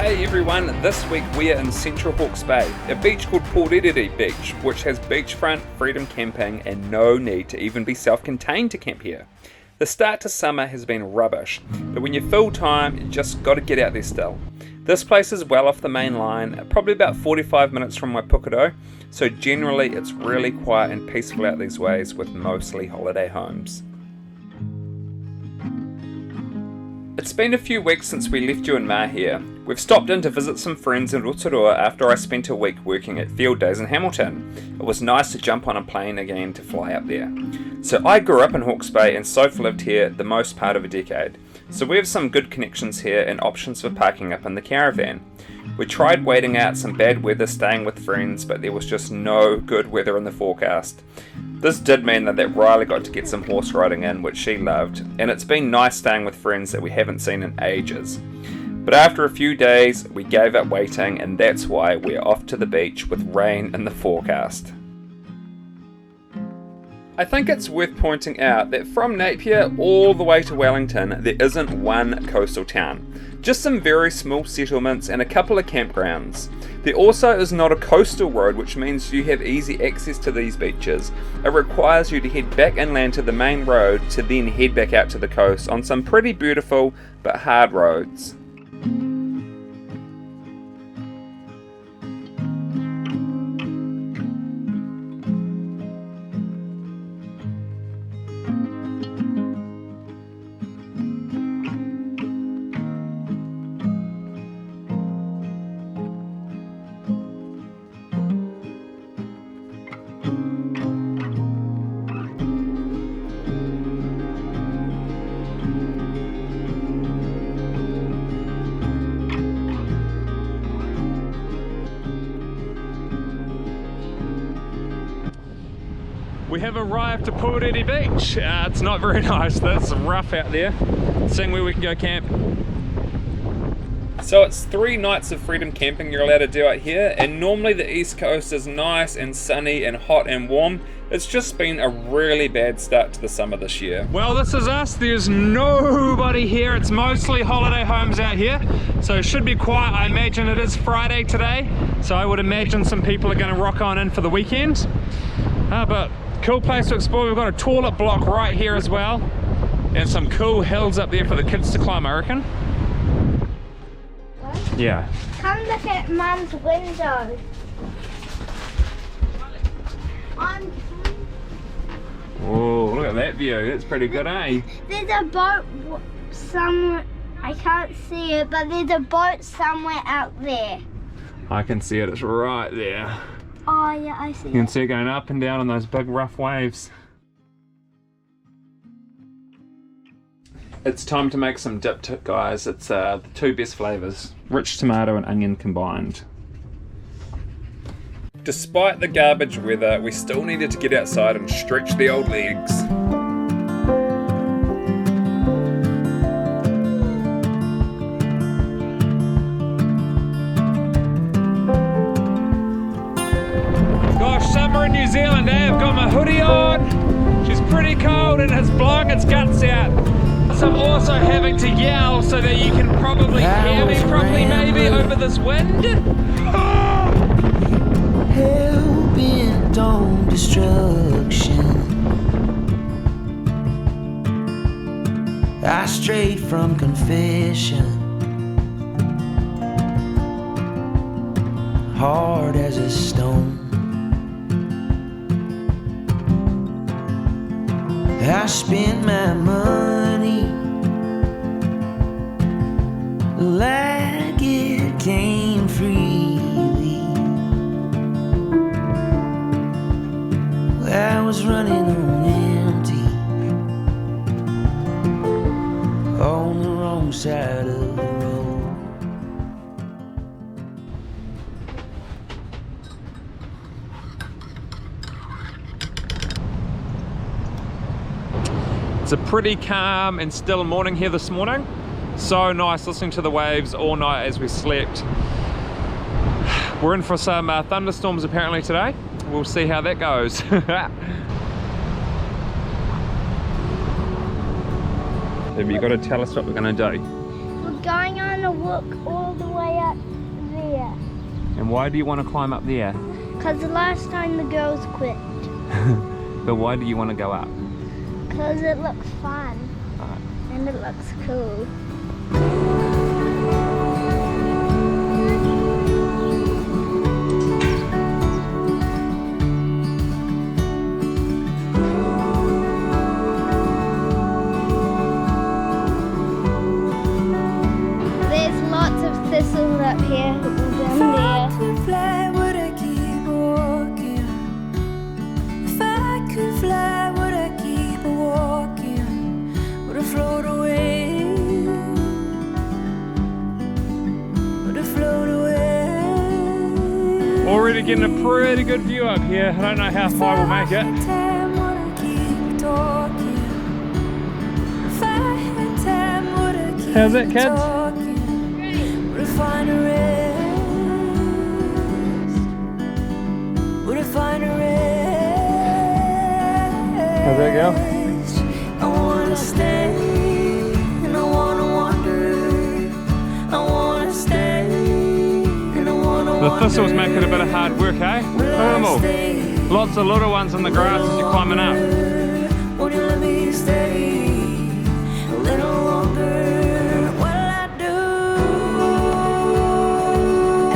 Hey everyone, this week we are in Central Hawke's Bay, a beach called Pourerere Beach, which has beachfront, freedom camping and no need to even be self-contained to camp here. The start to summer has been rubbish, but when you're full time, you just got to get out there still. This place is well off the main line, probably about 45 minutes from Waipukuro, so generally it's really quiet and peaceful out these ways with mostly holiday homes. It's been a few weeks since we left you in Mahia. We've stopped in to visit some friends in Rotorua after I spent a week working at field days in Hamilton. It was nice to jump on a plane again to fly up there. So I grew up in Hawke's Bay and Soph lived here the most part of a decade. So we have some good connections here and options for parking up in the caravan. We tried waiting out some bad weather staying with friends, but there was just no good weather in the forecast. This did mean that Riley got to get some horse riding in, which she loved, and it's been nice staying with friends that we haven't seen in ages. But after a few days, we gave up waiting, and that's why we're off to the beach with rain in the forecast. I think it's worth pointing out that from Napier all the way to Wellington, there isn't one coastal town. Just some very small settlements and a couple of campgrounds. There also is not a coastal road, which means you have easy access to these beaches. It requires you to head back inland to the main road to then head back out to the coast on some pretty beautiful but hard roads. We have arrived to Pourerere Beach. It's not very nice, it's rough out there. Seeing where we can go camp. So it's 3 nights of freedom camping you're allowed to do out here, and normally the east coast is nice and sunny and hot and warm. It's just been a really bad start to the summer this year. Well, this is us. There's nobody here. It's mostly holiday homes out here, so it should be quiet. I imagine it is Friday today, so I would imagine some people are going to rock on in for the weekend. But cool place to explore. We've got a toilet block right here as well, and some cool hills up there for the kids to climb, I reckon. What? Yeah. Come look at Mum's window. Oh, look at that view. That's pretty good, eh? There's a boat somewhere. I can't see it, but there's a boat somewhere out there. I can see it. It's right there. Oh yeah, I see. You can see it going up and down on those big rough waves. It's time to make some dip, guys. It's the 2 best flavours, rich tomato and onion combined. Despite the garbage weather, we still needed to get outside and stretch the old legs. Summer in New Zealand, eh? I've got my hoodie on. She's pretty cold and it's blowing its guts out. So I'm also having to yell so that you can probably hear me properly maybe over this wind. Hell bent on destruction. I strayed from confession. Hard as a stone. I spent my money like it came freely. I was running on empty, on the wrong side of the road. It's a pretty calm and still morning here this morning. So nice listening to the waves all night as we slept. We're in for some thunderstorms apparently today. We'll see how that goes. Have you got to tell us what we're going to do? We're going on a walk all the way up there. And why do you want to climb up there? Because the last time the girls quit. But why do you want to go up? Because it looks fun. Alright. And it looks cool. There's lots of thistles up here and there. Fly, would I keep walking? If I could fly, would I keep walking? Would I float away? Would I float away? Already getting a pretty good view up here. I don't know how high we'll make it. Time, would I keep talking? If I had time, would I keep How's it, kids? talking? Would I find a rest? Would I find a rest? How's that go? I wanna stay and I wanna wander. I wanna stay and I wanna The wander. thistles make it a bit of hard work, eh? Look at them all. Lots of little ones in the grass as you're climbing up. Won't you let me stay a little longer? What'll I do?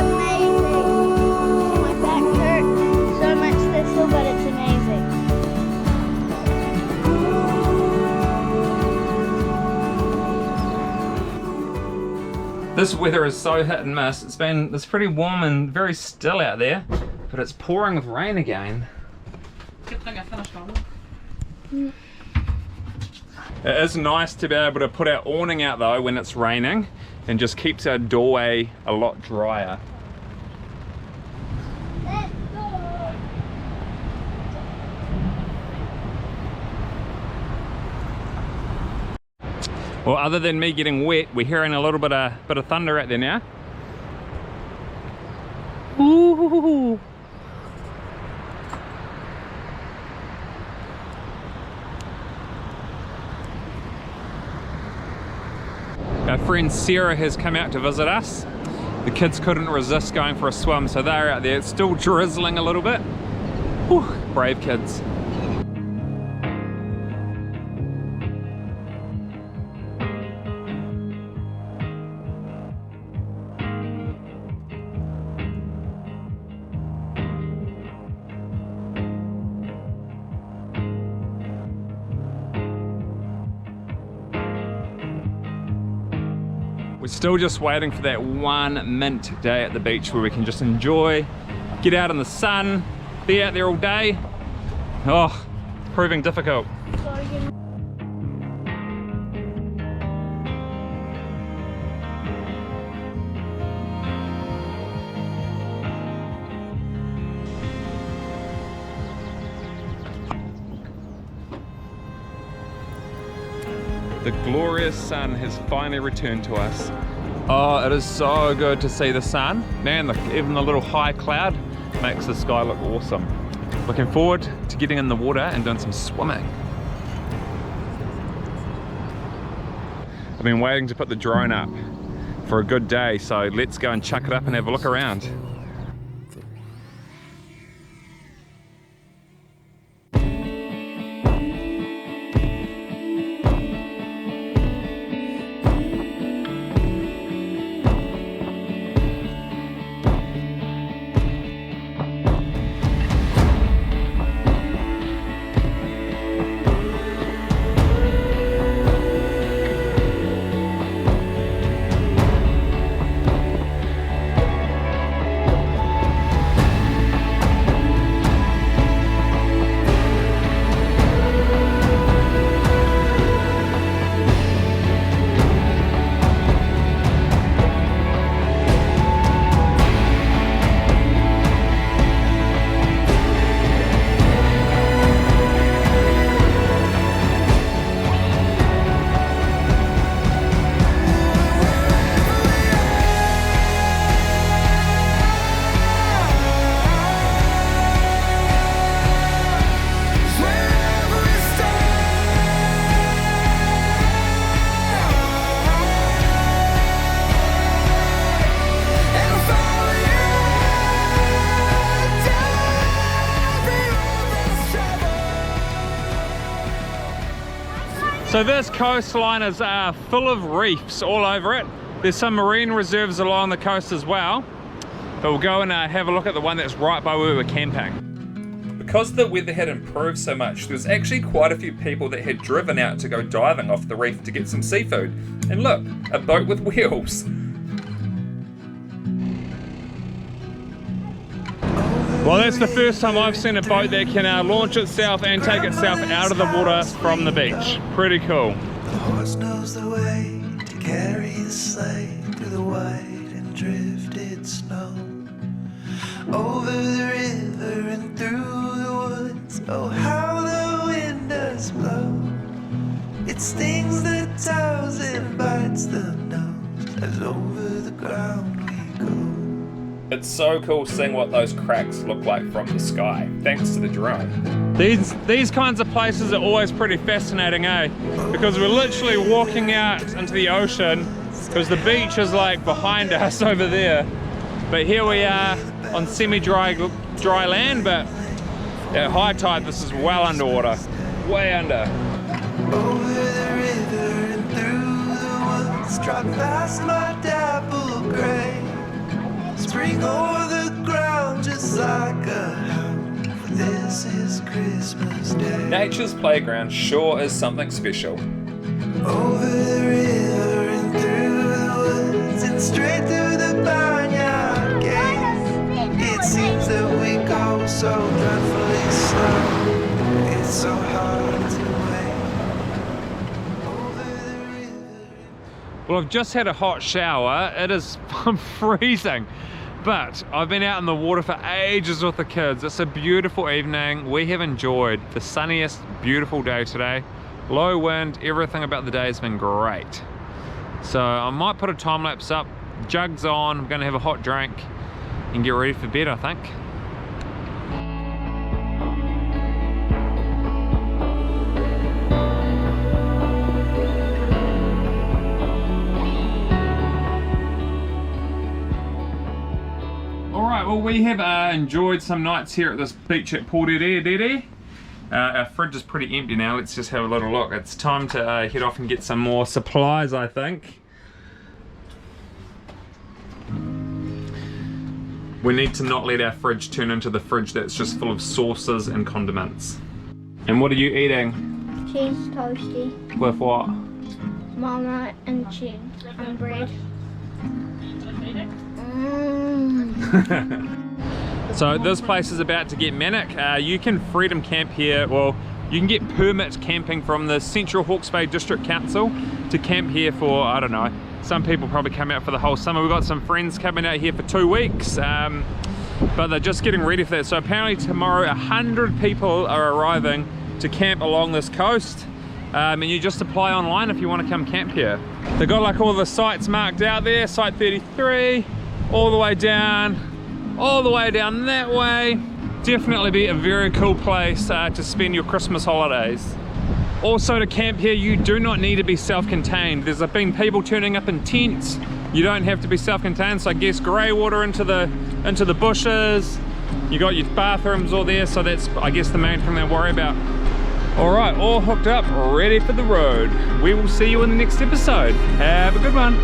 Amazing. My back hurts so much thistle, but it's amazing. This weather is so hit and miss. It's pretty warm and very still out there, but it's pouring with rain again. Good thing I finished my walk. It is nice to be able to put our awning out though when it's raining, and just keeps our doorway a lot drier. Let's go. Well, other than me getting wet, we're hearing a little bit of thunder out there now. Ooh. Our friend Sarah has come out to visit us. The kids couldn't resist going for a swim, so they're out there. It's still drizzling a little bit. Whew, brave kids. We're still just waiting for that one mint day at the beach where we can just enjoy, get out in the sun, be out there all day. Oh, it's proving difficult. The glorious sun has finally returned to us. Oh, it is so good to see the sun. Man, even the little high cloud makes the sky look awesome. Looking forward to getting in the water and doing some swimming. I've been waiting to put the drone up for a good day, so let's go and chuck it up and have a look around. So this coastline is full of reefs all over it. There's some marine reserves along the coast as well. But we'll go and have a look at the one that's right by where we were camping. Because the weather had improved so much, there was actually quite a few people that had driven out to go diving off the reef to get some seafood. And look, a boat with wheels. Well, that's the first time I've seen a boat that can launch itself and take itself out of the water from the beach. Pretty cool. The horse knows the way to carry the sleigh through the white and drifted snow. Over the river and through the woods, oh how the wind does blow. It stings the toes and bites the nose as over the ground we go. It's so cool seeing what those cracks look like from the sky, thanks to the drone. These kinds of places are always pretty fascinating, eh? Because we're literally walking out into the ocean, because the beach is like behind us over there. But here we are on semi-dry land, but at high tide this is well underwater, way under. Over the river and through the woods, trot past my dapple gray. Spring over the ground just like a hound, for this is Christmas Day. Nature's playground sure is something special. Over the river and through the woods and straight through the barnyard gate. It seems that we go so dreadfully slow. It's so hard to wait. Over the river. Well, I've just had a hot shower. It is freezing, but I've been out in the water for ages with the kids. It's a beautiful evening. We have enjoyed the sunniest, beautiful day today. Low wind, everything about the day has been great. So I might put a time lapse up, jugs on, I'm gonna have a hot drink and get ready for bed, I think. Alright, well we have enjoyed some nights here at this beach at Pourerere. Our fridge is pretty empty now. Let's just have a little look. It's time to head off and get some more supplies, I think. We need to not let our fridge turn into the fridge that's just full of sauces and condiments. And what are you eating? Cheese toasty, With what? marmite and cheese and bread. So this place is about to get manic. You can freedom camp here. Well, you can get permit camping from the Central Hawke's Bay District Council to camp here for, I don't know, some people probably come out for the whole summer. We've got some friends coming out here for 2 weeks, but they're just getting ready for that. So apparently tomorrow 100 people are arriving to camp along this coast, and you just apply online if you want to come camp here. They've got like all the sites marked out there, site 33, all the way down that way. Definitely be a very cool place to spend your Christmas holidays. Also, to camp here you do not need to be self-contained. There's been people turning up in tents. You don't have to be self-contained, so I guess grey water into the bushes. You got your bathrooms all there, so that's I guess the main thing they worry about. Alright, all hooked up, ready for the road. We will see you in the next episode. Have a good one.